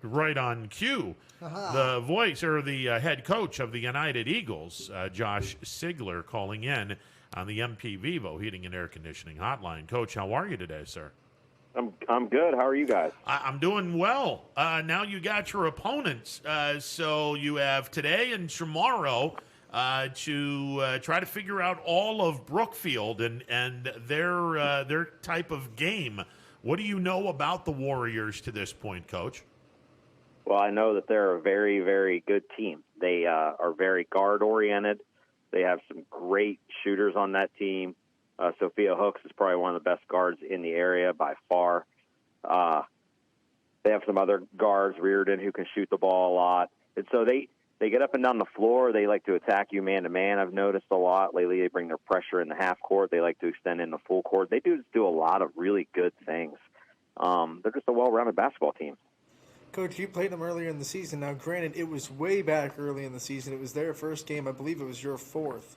right on cue. The voice or the head coach of the United Eagles, Josh Sigler, calling in on the MP Vivo Heating and Air Conditioning Hotline. Coach, how are you today, sir? I'm good. How are you guys? I'm doing well. Now you got your opponents, so you have today and tomorrow to try to figure out all of Brookfield and their type of game. What do you know about the Warriors to this point, Coach? Well, I know that they're a very, very good team. They are very guard-oriented. They have some great shooters on that team. Sophia Hooks is probably one of the best guards in the area by far. They have some other guards, Reardon, who can shoot the ball a lot. And so they get up and down the floor. They like to attack you man-to-man, I've noticed a lot. Lately they bring their pressure in the half court. They like to extend in the full court. They do a lot of really good things. They're just a well-rounded basketball team. Coach, you played them earlier in the season. Now, granted, it was way back early in the season. It was their first game. I believe it was your fourth.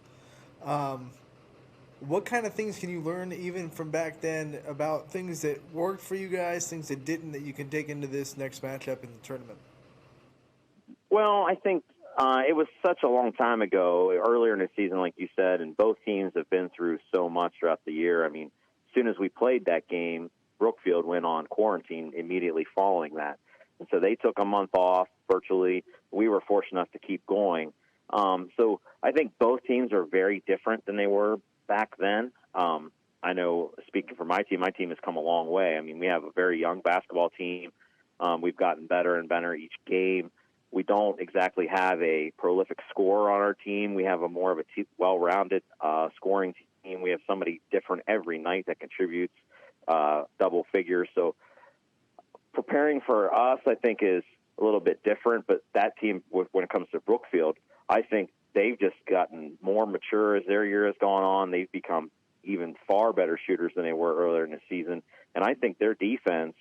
What kind of things can you learn even from back then about things that worked for you guys, things that didn't, that you can take into this next matchup in the tournament? Well, I think it was such a long time ago, earlier in the season, like you said, and both teams have been through so much throughout the year. I mean, as soon as we played that game, Brookfield went on quarantine immediately following that. And so they took a month off virtually. We were fortunate enough to keep going. So I think both teams are very different than they were back then. I know, speaking for my team has come a long way. I mean, we have a very young basketball team. We've gotten better and better each game. We don't exactly have a prolific scorer on our team. We have a more of a well-rounded scoring team. We have somebody different every night that contributes double figures. So preparing for us, I think, is a little bit different. But that team, when it comes to Brookfield, I think they've just gotten more mature as their year has gone on. They've become even far better shooters than they were earlier in the season. And I think their defense,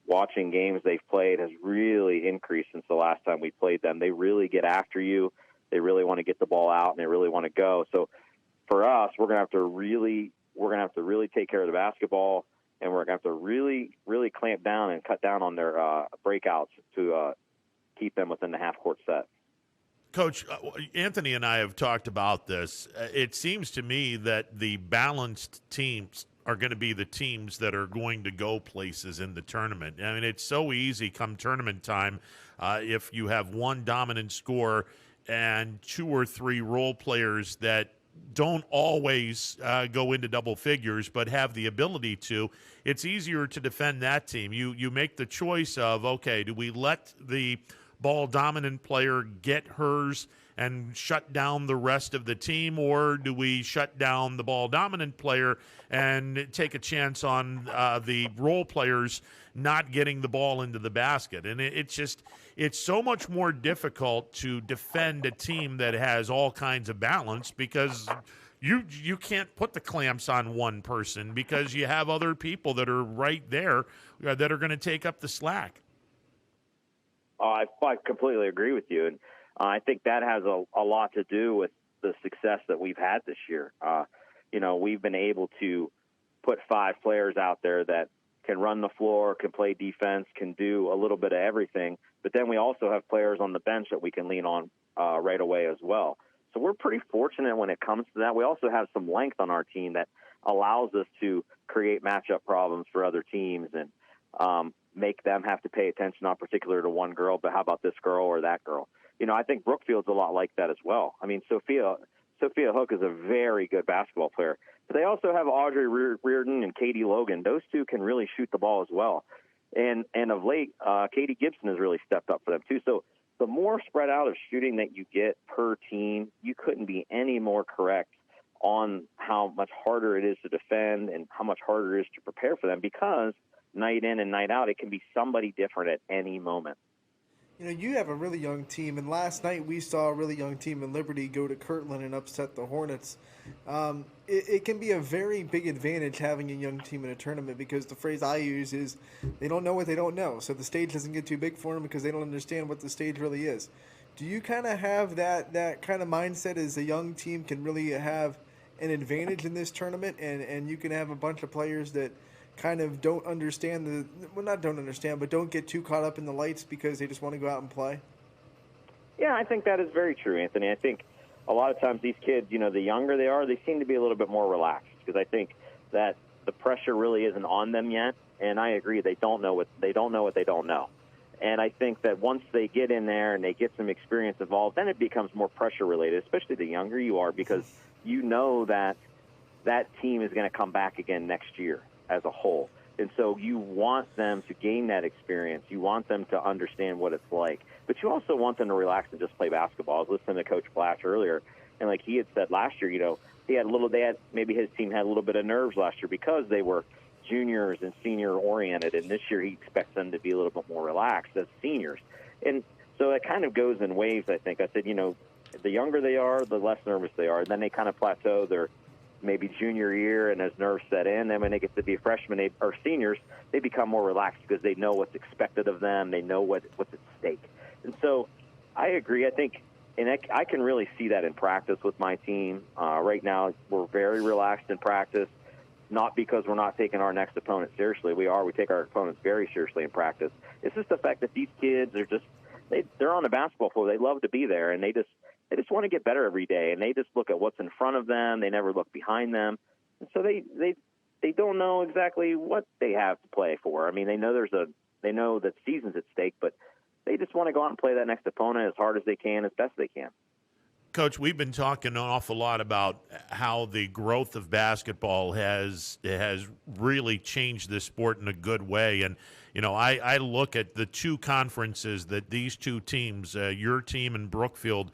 watching games they've played, has really increased since the last time we played them. They really get after you. They really want to get the ball out, and they really want to go. So for us, we're going to have to really take care of the basketball, and we're going to have to really, really clamp down and cut down on their breakouts to keep them within the half-court set. Coach, Anthony and I have talked about this. It seems to me that the balanced teams are going to be the teams that are going to go places in the tournament. I mean, it's so easy come tournament time if you have one dominant scorer and two or three role players that don't always go into double figures but have the ability to. It's easier to defend that team. You make the choice of, okay, do we let the ball dominant player get hers and shut down the rest of the team, or do we shut down the ball dominant player and take a chance on the role players not getting the ball into the basket? And it's so much more difficult to defend a team that has all kinds of balance, because you can't put the clamps on one person because you have other people that are right there that are going to take up the slack. I completely agree with you, and I think that has a lot to do with the success that we've had this year. We've been able to put 5 players out there that can run the floor, can play defense, can do a little bit of everything, but then we also have players on the bench that we can lean on right away as well. So we're pretty fortunate when it comes to that. We also have some length on our team that allows us to create matchup problems for other teams and make them have to pay attention, not particular to one girl, but how about this girl or that girl? I think Brookfield's a lot like that as well. I mean, Sophia Hook is a very good basketball player, but they also have Audrey Reardon and Katie Logan. Those two can really shoot the ball as well. And of late, Katie Gibson has really stepped up for them too. So the more spread out of shooting that you get per team, you couldn't be any more correct on how much harder it is to defend and how much harder it is to prepare for them, because night in and night out, it can be somebody different at any moment. You have a really young team, and last night we saw a really young team in Liberty go to Kirtland and upset the Hornets. It can be a very big advantage having a young team in a tournament, because the phrase I use is they don't know what they don't know. So the stage doesn't get too big for them because they don't understand what the stage really is. Do you kind of have that kind of mindset as a young team can really have an advantage in this tournament, and you can have a bunch of players that kind of don't understand not don't understand, but don't get too caught up in the lights because they just want to go out and play? Yeah, I think that is very true, Anthony. I think a lot of times these kids, the younger they are, they seem to be a little bit more relaxed because I think that the pressure really isn't on them yet. And I agree, they don't know what they don't know. And I think that once they get in there and they get some experience involved, then it becomes more pressure related, especially the younger you are, because you know that that team is going to come back again next year as a whole. And so you want them to gain that experience. You want them to understand what it's like. But you also want them to relax and just play basketball. I was listening to Coach Blash earlier, and like he had said last year, maybe his team had a little bit of nerves last year because they were juniors and senior oriented, and this year he expects them to be a little bit more relaxed as seniors. And so it kind of goes in waves, I think. I said, the younger they are, the less nervous they are. And then they kind of plateau their maybe junior year, and as nerves set in, then when they get to be freshmen or seniors, they become more relaxed because they know what's expected of them. They know what's at stake. And so I agree. I think, and I can really see that in practice with my team. Right now, we're very relaxed in practice, not because we're not taking our next opponent seriously. We are. We take our opponents very seriously in practice. It's just the fact that these kids are just, they're on the basketball floor. They love to be there, and they just want to get better every day, and they just look at what's in front of them. They never look behind them. And so they don't know exactly what they have to play for. I mean, they know they know that season's at stake, but they just want to go out and play that next opponent as hard as they can, as best they can. Coach, we've been talking an awful lot about how the growth of basketball has really changed this sport in a good way. And, I look at the two conferences that these two teams, your team and Brookfield,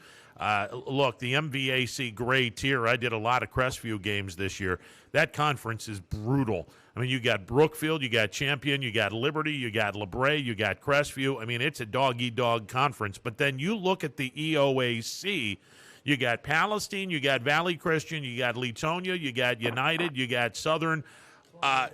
look, the MVAC gray tier, I did a lot of Crestview games this year. That conference is brutal. I mean, you got Brookfield, you got Champion, you got Liberty, you got LeBray, you got Crestview. I mean, it's a dog-eat-dog conference. But then you look at the EOAC, you got Palestine, you got Valley Christian, you got Leetonia, you got United, you got Southern,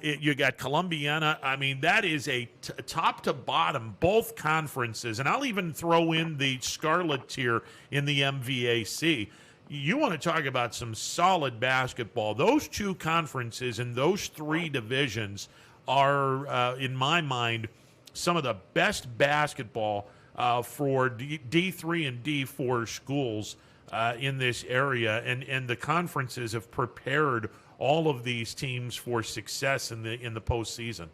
you got Columbiana. I mean, that is a top to bottom, both conferences. And I'll even throw in the Scarlet tier in the MVAC. You want to talk about some solid basketball. Those two conferences and those three divisions are, in my mind, some of the best basketball for D3 and D4 schools in this area. And the conferences have prepared all of these teams for success in the postseason.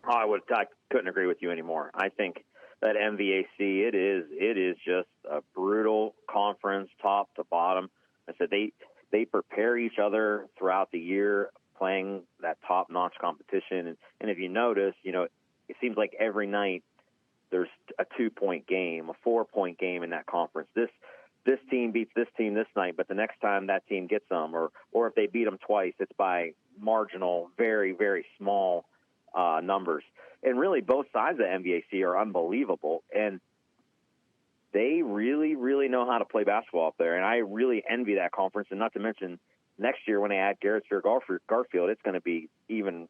I couldn't agree with you anymore. I think that MVAC, it is just a brutal conference, top to bottom. I said they prepare each other throughout the year, playing that top-notch competition. And if you notice, it seems like every night there's a 2-point game, a 4-point game in that conference. This team beats this team this night, but the next time that team gets them, or if they beat them twice, it's by marginal, very, very small numbers. And really, both sides of the MVAC are unbelievable, and they really, really know how to play basketball up there. And I really envy that conference. And not to mention, next year when they add Garrettsville, Garfield, it's going to be even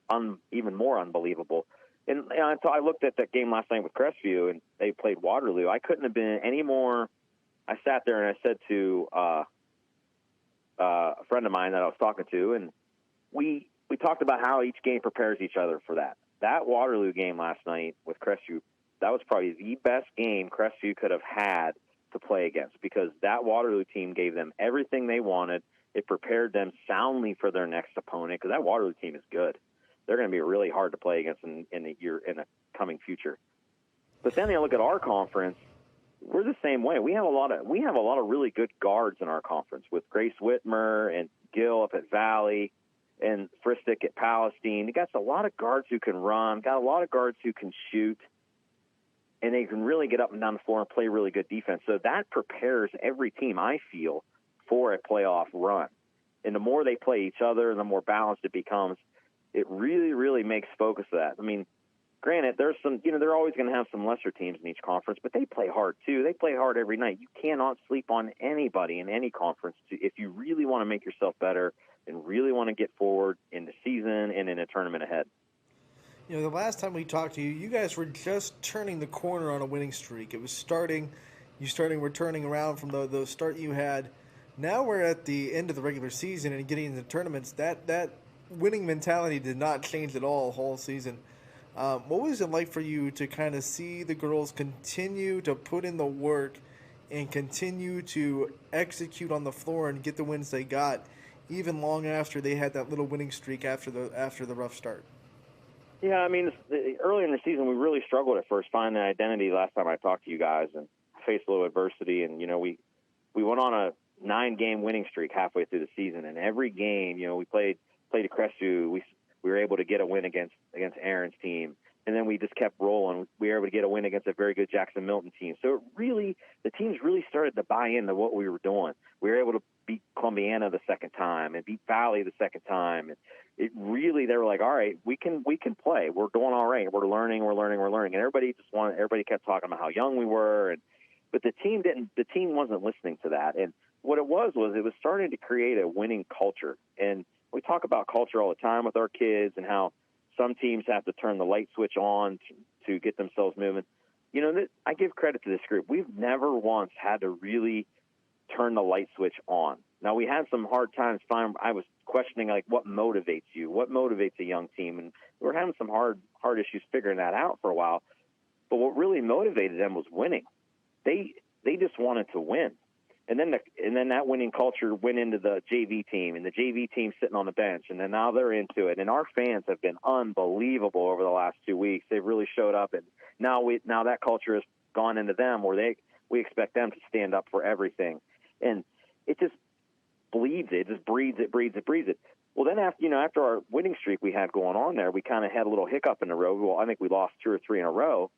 more unbelievable. And so I looked at that game last night with Crestview, and they played Waterloo. I couldn't have been any more. I sat there and I said to a friend of mine that I was talking to, and we talked about how each game prepares each other for that. That Waterloo game last night with Crestview, that was probably the best game Crestview could have had to play against, because that Waterloo team gave them everything they wanted. It prepared them soundly for their next opponent, because that Waterloo team is good. They're going to be really hard to play against in the coming future. But then you look at our conference. We're the same way. We have a lot of really good guards in our conference, with Grace Whitmer and Gill up at Valley and Fristic at Palestine. You got a lot of guards who can run, got a lot of guards who can shoot, and they can really get up and down the floor and play really good defense. So that prepares every team, I feel, for a playoff run. And the more they play each other and the more balanced it becomes, it really, really makes focus of that. I mean, granted, there's some, they're always going to have some lesser teams in each conference, but they play hard too. They play hard every night. You cannot sleep on anybody in any conference if you really want to make yourself better and really want to get forward in the season and in a tournament ahead. The last time we talked to you, you guys were just turning the corner on a winning streak. It was starting, we're turning around from the start you had. Now we're at the end of the regular season and getting into tournaments. That winning mentality did not change at all whole season. What was it like for you to kind of see the girls continue to put in the work and continue to execute on the floor and get the wins they got, even long after they had that little winning streak after the rough start? Yeah, I mean, early in the season, we really struggled at first finding identity. Last time I talked to you guys, and faced a little adversity, and we went on a 9-game winning streak halfway through the season, and every game, we played a Crestview, we were able to get a win against Aaron's team, and then we just kept rolling. We were able to get a win against a very good Jackson Milton team. So the teams really started to buy into what we were doing. We were able to beat Columbiana the second time and beat Valley the second time. And they were like, all right, we can play. We're doing all right. We're learning. And everybody kept talking about how young we were. But the team wasn't listening to that. And what it was it was starting to create a winning culture. And we talk about culture all the time with our kids and how some teams have to turn the light switch on to get themselves moving. I give credit to this group. We've never once had to really turn the light switch on. Now, we had some hard times. I was questioning, like, what motivates you? What motivates a young team? And we were having some hard issues figuring that out for a while. But what really motivated them was winning. They just wanted to win. And then that winning culture went into the JV team, and the JV team sitting on the bench, and then now they're into it. And our fans have been unbelievable over the last 2 weeks. They've really showed up, and now that culture has gone into them where we expect them to stand up for everything. And it just bleeds it. It just breeds it. Well, then after our winning streak we had going on there, we kind of had a little hiccup in the road. Well, I think we lost 2 or 3 in a row.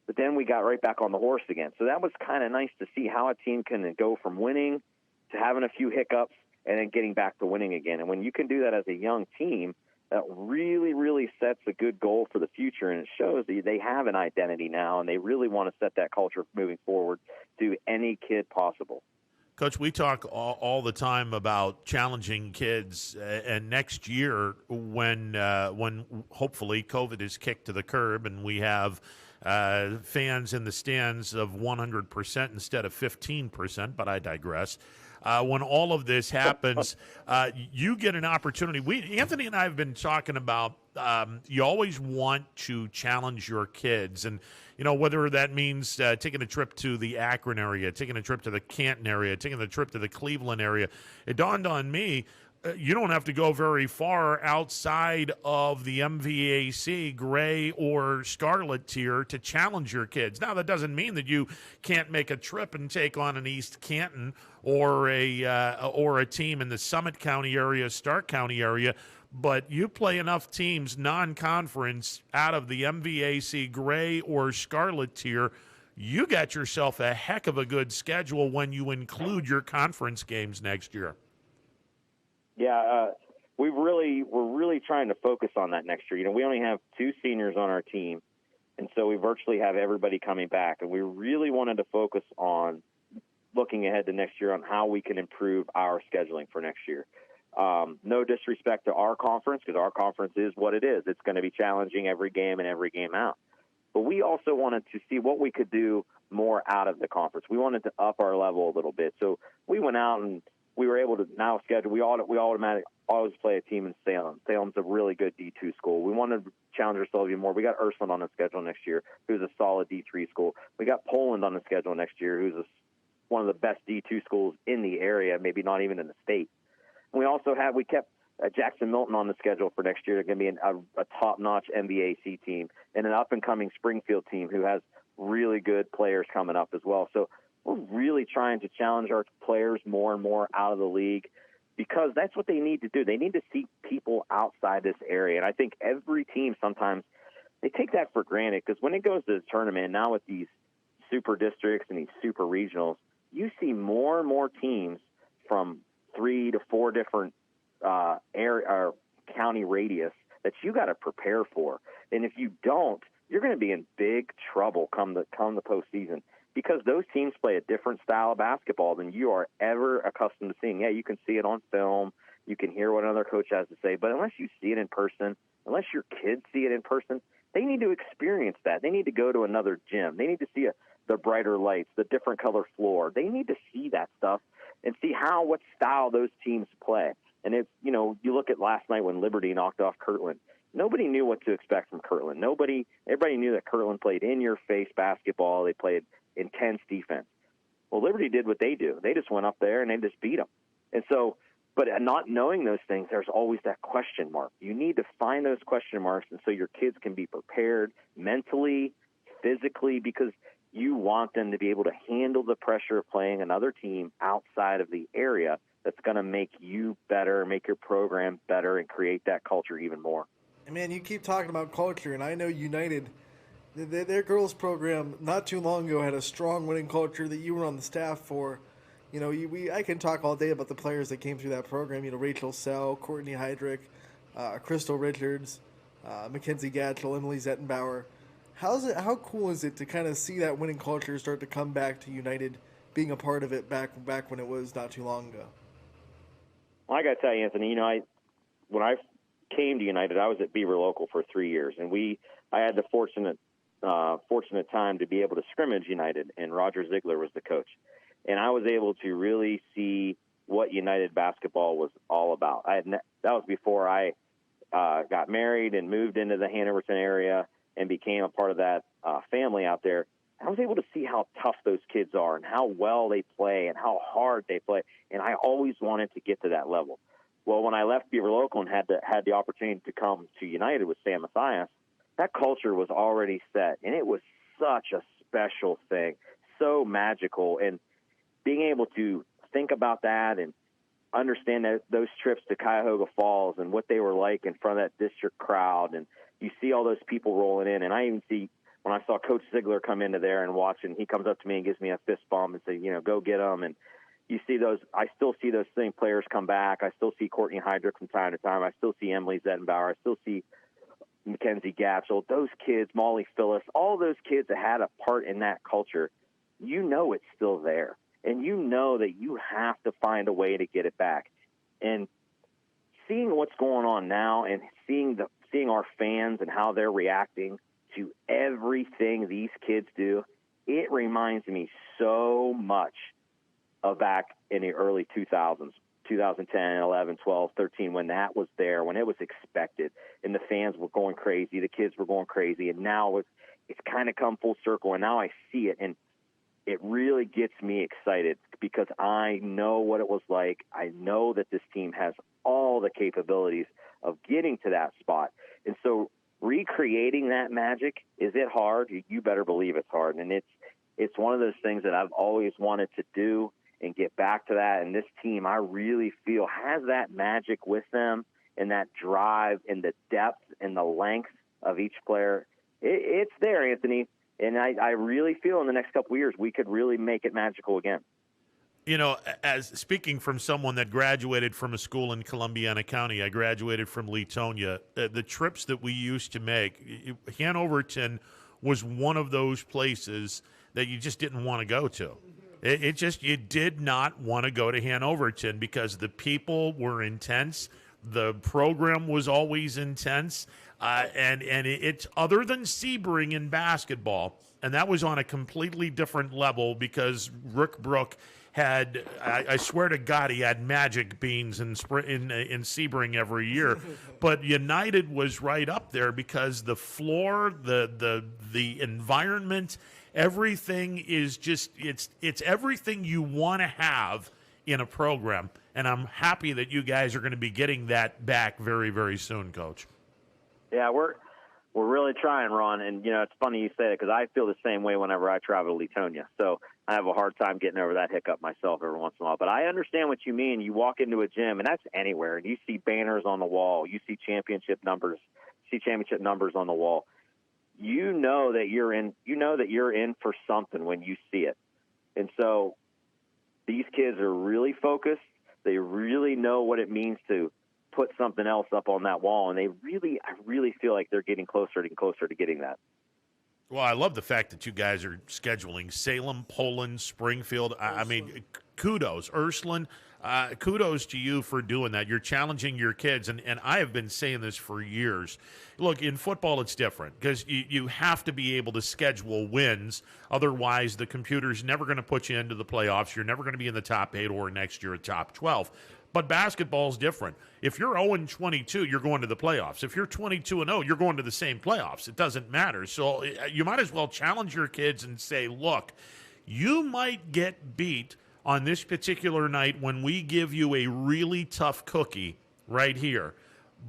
But then we got right back on the horse again. So that was kind of nice to see how a team can go from winning to having a few hiccups and then getting back to winning again. And when you can do that as a young team, that really, really sets a good goal for the future. And it shows that they have an identity now, and they really want to set that culture moving forward to any kid possible. Coach, we talk all the time about challenging kids, and next year when hopefully COVID is kicked to the curb and we have fans in the stands of 100% instead of 15%, but I digress. When all of this happens, you get an opportunity. Anthony and I have been talking about you always want to challenge your kids, and whether that means taking a trip to the Akron area, taking a trip to the Canton area, taking a trip to the Cleveland area. It dawned on me, you don't have to go very far outside of the MVAC gray or scarlet tier to challenge your kids. Now, that doesn't mean that you can't make a trip and take on an East Canton or a team in the Summit County area, Stark County area, but you play enough teams non-conference out of the MVAC gray or scarlet tier, you got yourself a heck of a good schedule when you include your conference games next year. Yeah, we're really trying to focus on that next year. We only have 2 seniors on our team, and so we virtually have everybody coming back. And we really wanted to focus on looking ahead to next year on how we can improve our scheduling for next year. No disrespect to our conference, because our conference is what it is. It's going to be challenging every game and every game out. But we also wanted to see what we could do more out of the conference. We wanted to up our level a little bit. So we went out and we were able to now schedule. We automatically always play a team in Salem. Salem's a really good D2 school. We wanted to challenge ourselves even more. We got Ursuline on the schedule next year, who's a solid D3 school. We got Poland on the schedule next year, who's one of the best D2 schools in the area, maybe not even in the state. And we kept Jackson Milton on the schedule for next year. They're going to be a top-notch MBAC team and an up-and-coming Springfield team who has really good players coming up as well. So we're really trying to challenge our players more and more out of the league, because that's what they need to do. They need to see people outside this area. And I think every team sometimes they take that for granted, because when it goes to the tournament, now with these super districts and these super regionals, you see more and more teams from 3 to 4 different area or county radius that you got to prepare for. And if you don't, you're going to be in big trouble come the postseason, because those teams play a different style of basketball than you are ever accustomed to seeing. Yeah, you can see it on film, you can hear what another coach has to say, but unless you see it in person, unless your kids see it in person, they need to experience that. They need to go to another gym. They need to see the brighter lights, the different color floor. They need to see that stuff and see what style those teams play. And it's, you know, you look at last night when Liberty knocked off Kirtland. Nobody knew what to expect from Kirtland. Everybody knew that Kirtland played in-your-face basketball. They played intense defense. Well, Liberty did what they do. They just went up there and they just beat them. And so, but not knowing those things, there's always that question mark. You need to find those question marks, and so your kids can be prepared mentally, physically, because you want them to be able to handle the pressure of playing another team outside of the area that's going to make you better, make your program better, and create that culture even more. And man, you keep talking about culture, and I know United, their girls program not too long ago had a strong winning culture that you were on the staff for. You know, I can talk all day about the players that came through that program. You know, Rachel Sell, Courtney Heydrich, Crystal Richards, Mackenzie Gatchell, Emily Zettenbauer. How cool is it to kind of see that winning culture start to come back to United, being a part of it back when it was not too long ago? Well, I got to tell you, Anthony, you know, when I came to United, I was at Beaver Local for 3 years, and I had the fortunate time to be able to scrimmage United, and Roger Sigler was the coach. And I was able to really see what United basketball was all about. That was before I got married and moved into the HANOVERTON area and became a part of that family out there. I was able to see how tough those kids are and how well they play and how hard they play. And I always wanted to get to that level. Well, when I left Beaver Local and had the opportunity to come to United with Sam Mathias, that culture was already set, and it was such a special thing, so magical. And being able to think about that and understand those trips to Cuyahoga Falls and what they were like in front of that district crowd, and you see all those people rolling in. And I even see when I saw Coach Sigler come into there and watch, and he comes up to me and gives me a fist bump and say, you know, go get them. And you see those, I still see those same players come back. I still see Courtney Heydrich from time to time. I still see Emily Zettenbauer. I still see Mackenzie Gatchell. Those kids, Molly Phyllis, all those kids that had a part in that culture, you know it's still there. And you know that you have to find a way to get it back. And seeing what's going on now and seeing our fans and how they're reacting to everything these kids do, it reminds me so much of back in the early 2000s, 2010, 11, 12, 13, when that was there, when it was expected, and the fans were going crazy, the kids were going crazy, and now it's kind of come full circle, and now I see it, and it really gets me excited because I know what it was like. I know that this team has all the capabilities of getting to that spot. And so recreating that magic, is it hard? You better believe it's hard. And it's one of those things that I've always wanted to do and get back to that. And this team, I really feel, has that magic with them and that drive and the depth and the length of each player. It's there, Anthony. And I really feel in the next couple of years we could really make it magical again. You know, as speaking from someone that graduated from a school in Columbiana County, I graduated from Leetonia. The trips that we used to make, Hanoverton was one of those places that you just didn't want to go to. You did not want to go to Hanoverton because the people were intense. The program was always intense. And it's other than Sebring in basketball, and that was on a completely different level because Rick Brook had, I swear to God, he had magic beans in Sebring every year. But United was right up there because the floor, the environment, everything is just it's everything you want to have in a program. And I'm happy that you guys are going to be getting that back very, very soon, Coach. Yeah, we're really trying, Ron. And, you know, it's funny you say that because I feel the same way whenever I travel to Leetonia. So I have a hard time getting over that hiccup myself every once in a while. But I understand what you mean. You walk into a gym, and that's anywhere, and you see banners on the wall. You see championship numbers on the wall. You know that you're in for something when you see it. And so these kids are really focused. They really know what it means to put something else up on that wall, and I really feel like they're getting closer and closer to getting that. Well, I love the fact that you guys are scheduling Salem, Poland, Springfield. I mean, kudos, Ursuline. Kudos to you for doing that. You're challenging your kids, and I have been saying this for years. Look, in football, it's different because you have to be able to schedule wins. Otherwise, the computer's never going to put you into the playoffs. You're never going to be in the top 8 or next year a top 12. But basketball's different. If you're 0-22, you're going to the playoffs. If you're 22-0, you're going to the same playoffs. It doesn't matter. So you might as well challenge your kids and say, look, you might get beat on this particular night when we give you a really tough cookie right here.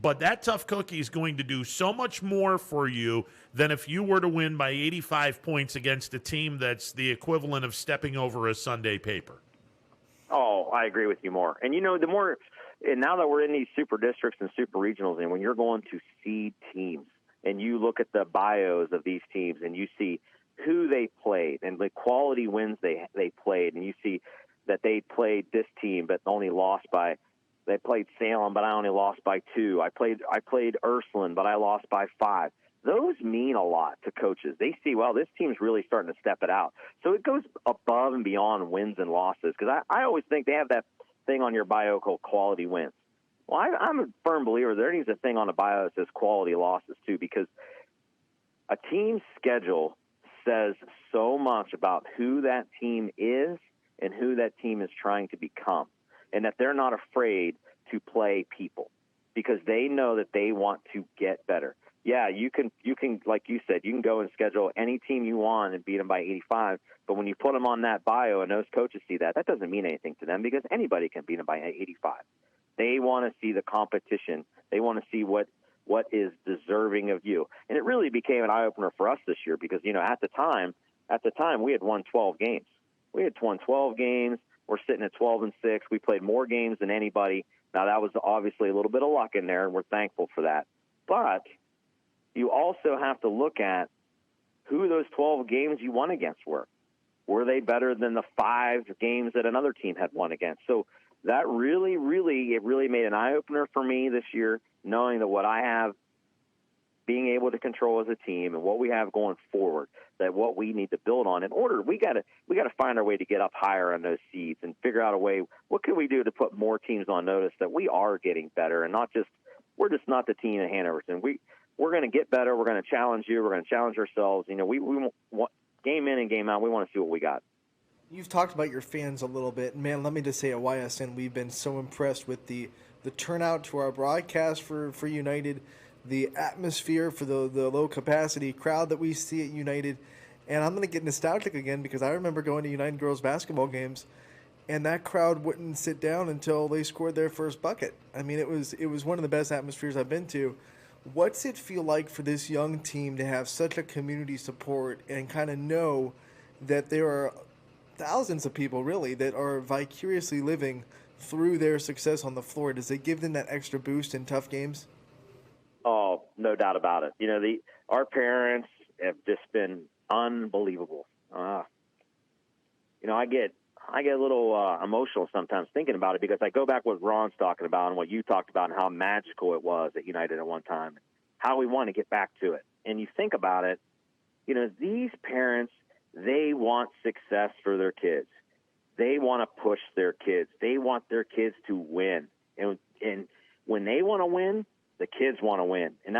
But that tough cookie is going to do so much more for you than if you were to win by 85 points against a team that's the equivalent of stepping over a Sunday paper. Oh, I agree with you more. And, the more – and now that we're in these super districts and super regionals, and when you're going to seed teams and you look at the bios of these teams and you see who they played and the quality wins they played, and you see that they played this team but only lost by – they played Salem, but I only lost by 2. I played Ursuline, but I lost by 5. Those mean a lot to coaches. They see, well, this team's really starting to step it out. So it goes above and beyond wins and losses, because I always think they have that thing on your bio called quality wins. Well, I'm a firm believer there needs a thing on the bio that says quality losses too, because a team's schedule says so much about who that team is and who that team is trying to become, and that they're not afraid to play people because they know that they want to get better. Yeah, you can, like you said, you can go and schedule any team you want and beat them by 85, but when you put them on that bio and those coaches see that doesn't mean anything to them, because anybody can beat them by 85. They want to see the competition. They want to see what is deserving of you. And it really became an eye-opener for us this year because, at the time we had won 12 games. We had won 12 games. We're sitting at 12-6. We played more games than anybody. Now, that was obviously a little bit of luck in there, and we're thankful for that. But you also have to look at who those 12 games you won against were. Were they better than the 5 games that another team had won against? So that really made an eye-opener for me this year, knowing that what I have being able to control as a team and what we have going forward, that what we need to build on in order, we got to find our way to get up higher on those seeds and figure out a way, what can we do to put more teams on notice that we are getting better and we're just not the team at Hanoverton. We're going to get better. We're going to challenge you. We're going to challenge ourselves. We want game in and game out. We want to see what we got. You've talked about your fans a little bit. Man, let me just say at YSN, we've been so impressed with the turnout to our broadcast for United, the atmosphere for the low-capacity crowd that we see at United. And I'm going to get nostalgic again because I remember going to United girls basketball games, and that crowd wouldn't sit down until they scored their first bucket. I mean, it was one of the best atmospheres I've been to. What's it feel like for this young team to have such a community support and kind of know that there are thousands of people, really, that are vicariously living through their success on the floor? Does it give them that extra boost in tough games? Oh, no doubt about it. Our parents have just been unbelievable. I get a little emotional sometimes thinking about it because I go back what Ron's talking about and what you talked about and how magical it was at United at one time, how we want to get back to it. And you think about it, these parents, they want success for their kids. They want to push their kids. They want their kids to win. And when they want to win, the kids want to win. And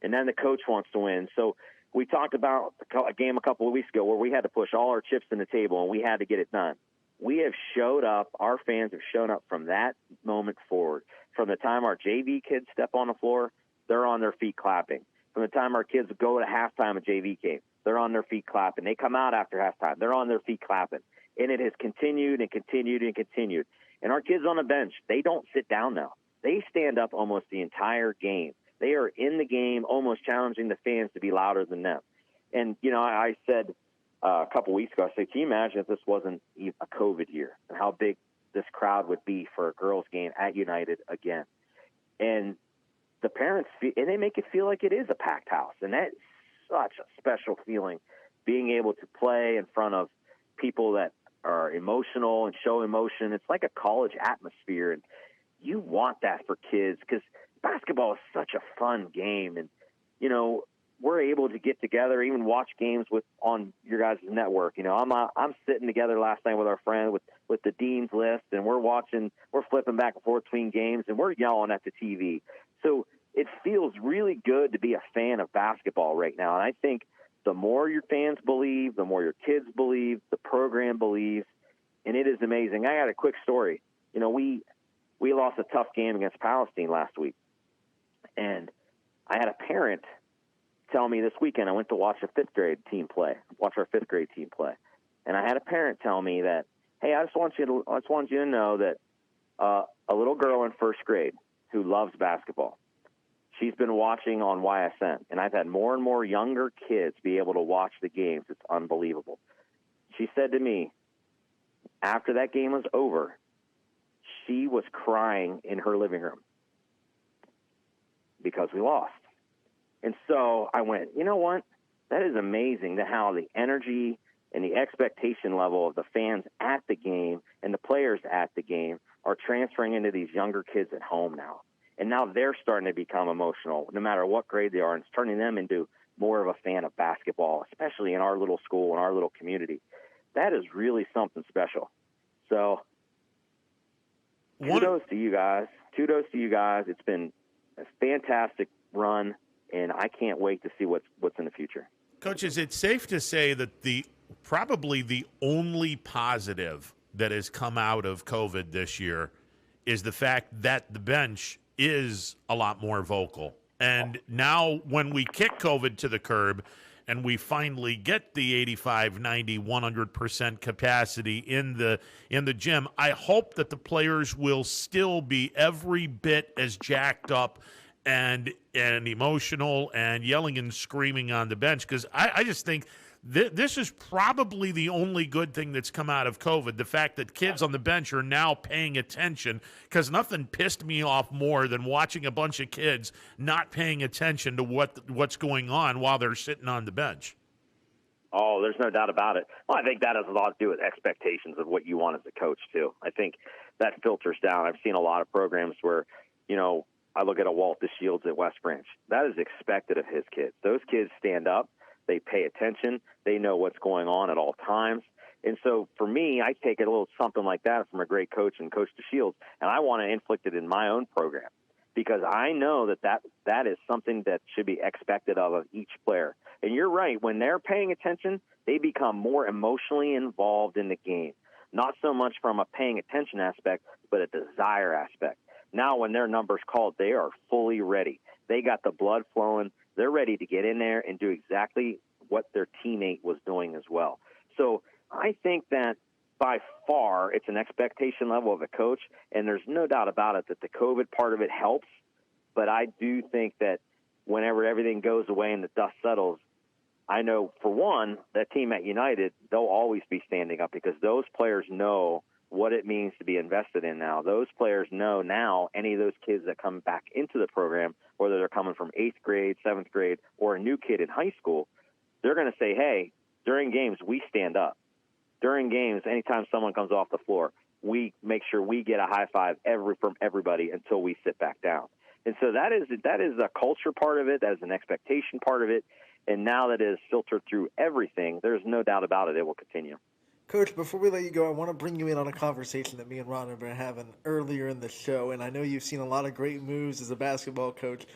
then the coach wants to win. So we talked about a game a couple of weeks ago where we had to push all our chips in the table and we had to get it done. We have showed up. Our fans have shown up from that moment forward. From the time our JV kids step on the floor, they're on their feet clapping. From the time our kids go to halftime of JV game, they're on their feet clapping. They come out after halftime, they're on their feet clapping. And it has continued and continued and continued. And our kids on the bench, they don't sit down now. They stand up almost the entire game. They are in the game, almost challenging the fans to be louder than them. And, I said a couple weeks ago, I said, can you imagine if this wasn't a COVID year and how big this crowd would be for a girls' game at United again? And the parents, and they make it feel like it is a packed house. And that's such a special feeling, being able to play in front of people that are emotional and show emotion. It's like a college atmosphere, and you want that for kids because basketball is such a fun game. And, we're able to get together, even watch games on your guys' network. I'm sitting together last night with our friend with the Dean's List, and we're flipping back and forth between games, and we're yelling at the TV. So it feels really good to be a fan of basketball right now. And I think the more your fans believe, the more your kids believe, the program believes, and it is amazing. I got a quick story. we lost a tough game against Palestine last week. And I had a parent tell me this weekend, I went to watch our fifth grade team play. And I had a parent tell me that, hey, I just want you to know that a little girl in first grade who loves basketball, she's been watching on YSN, and I've had more and more younger kids be able to watch the games. It's unbelievable. She said to me, after that game was over, she was crying in her living room because we lost. And so I went, you know what? That is amazing how the energy and the expectation level of the fans at the game and the players at the game are transferring into these younger kids at home now. And now they're starting to become emotional, no matter what grade they are, and it's turning them into more of a fan of basketball, especially in our little school and our little community. That is really something special. So kudos to you guys. It's been a fantastic run, and I can't wait to see what's in the future. Coach, is it safe to say that probably the only positive that has come out of COVID this year is the fact that the bench is a lot more vocal? And now when we kick COVID to the curb and we finally get the 85, 90, 100% capacity in the gym, I hope that the players will still be every bit as jacked up and emotional and yelling and screaming on the bench, because I just think this is probably the only good thing that's come out of COVID, the fact that kids on the bench are now paying attention, because nothing pissed me off more than watching a bunch of kids not paying attention to what's going on while they're sitting on the bench. Oh, there's no doubt about it. Well, I think that has a lot to do with expectations of what you want as a coach, too. I think that filters down. I've seen a lot of programs where, I look at a Walt DeShields at West Branch. That is expected of his kids. Those kids stand up. They pay attention. They know what's going on at all times. And so for me, I take a little something like that from a great coach and Coach DeShields, and I want to inflict it in my own program, because I know that is something that should be expected of each player. And you're right. When they're paying attention, they become more emotionally involved in the game, not so much from a paying attention aspect, but a desire aspect. Now when their number's called, they are fully ready. They got the blood flowing. They're ready to get in there and do exactly what their teammate was doing as well. So I think that by far it's an expectation level of a coach, and there's no doubt about it that the COVID part of it helps. But I do think that whenever everything goes away and the dust settles, I know, for one, that team at United, they'll always be standing up, because those players know what it means to be invested in now. Those players know now any of those kids that come back into the program, whether they're coming from 8th grade, 7th grade, or a new kid in high school, they're going to say, hey, during games, we stand up. During games, anytime someone comes off the floor, we make sure we get a high five from everybody until we sit back down. And so that is a culture part of it. That is an expectation part of it. And now that it is filtered through everything, there's no doubt about it. It will continue. Coach, before we let you go, I want to bring you in on a conversation that me and Ron have been having earlier in the show, and I know you've seen a lot of great moves as a basketball coach.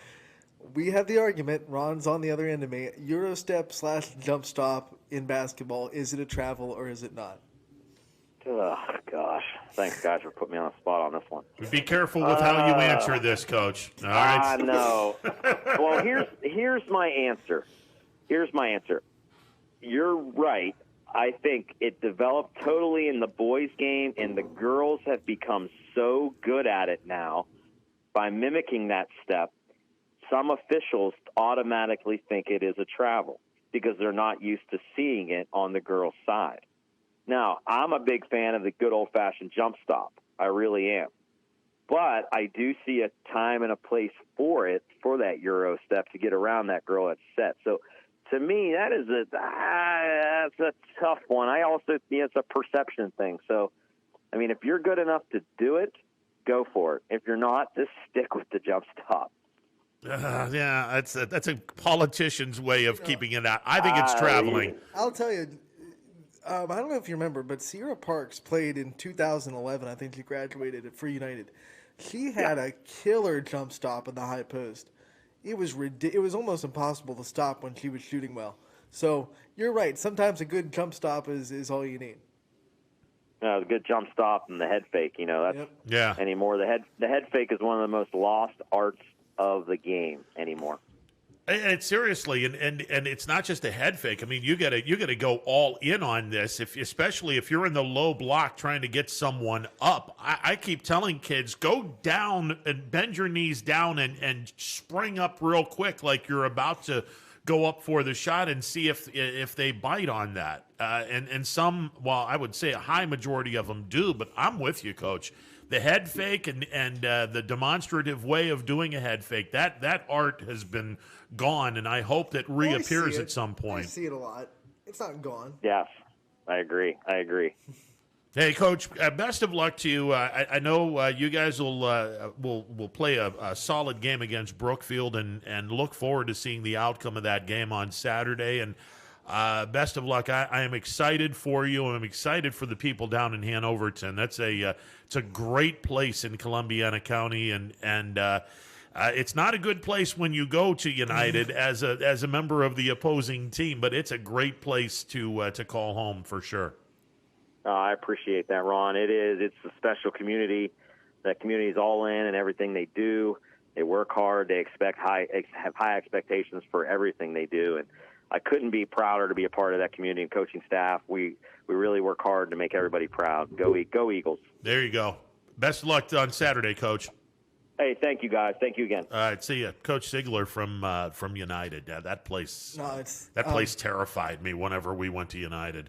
We have the argument, Ron's on the other end of me, Euro step / jump stop in basketball, is it a travel or is it not? Oh, gosh. Thanks, guys, for putting me on the spot on this one. Be careful with how you answer this, Coach. All right? I know. Well, here's my answer. You're right. I think it developed totally in the boys' game, and the girls have become so good at it now by mimicking that step. Some officials automatically think it is a travel because they're not used to seeing it on the girls' side. Now, I'm a big fan of the good old-fashioned jump stop. I really am. But I do see a time and a place for it, for that Euro step, to get around that girl that's set. So, to me, that's a tough one. I also, it's a perception thing. So, I mean, if you're good enough to do it, go for it. If you're not, just stick with the jump stop. Yeah, that's a politician's way of keeping it out. I think it's traveling. I'll tell you, I don't know if you remember, but Sierra Parks played in 2011. I think she graduated at Free United. She had a killer jump stop in the high post. It was almost impossible to stop when she was shooting well. So you're right. Sometimes a good jump stop is all you need. The good jump stop and the head fake. That's Yeah. anymore. The head fake is one of the most lost arts of the game anymore. And seriously, and it's not just a head fake. I mean, you gotta go all in on this. Especially if you're in the low block trying to get someone up. I keep telling kids, go down and bend your knees down and spring up real quick, like you're about to go up for the shot, and see if they bite on that. And some, well, I would say a high majority of them do. But I'm with you, Coach. The head fake and the demonstrative way of doing a head fake, that art has been gone, and I hope that reappears at some point. I see it a lot. It's not gone. Yes, I agree. Hey, Coach, best of luck to you. I know you guys will play a solid game against Brookfield, and look forward to seeing the outcome of that game on Saturday. And best of luck. I am excited for you. I'm excited for the people down in Hanoverton. That's it's a great place in Columbiana County, and it's not a good place when you go to United as a member of the opposing team, but it's a great place to call home for sure. I appreciate that, Ron. It is. It's a special community. That community is all in and everything they do. They work hard. They have high expectations for everything they do, and I couldn't be prouder to be a part of that community and coaching staff. We really work hard to make everybody proud. Go Eagles. There you go. Best of luck on Saturday, Coach. Hey, thank you, guys. Thank you again. All right, see you. Coach Sigler from United. That place No, it's that place terrified me whenever we went to United.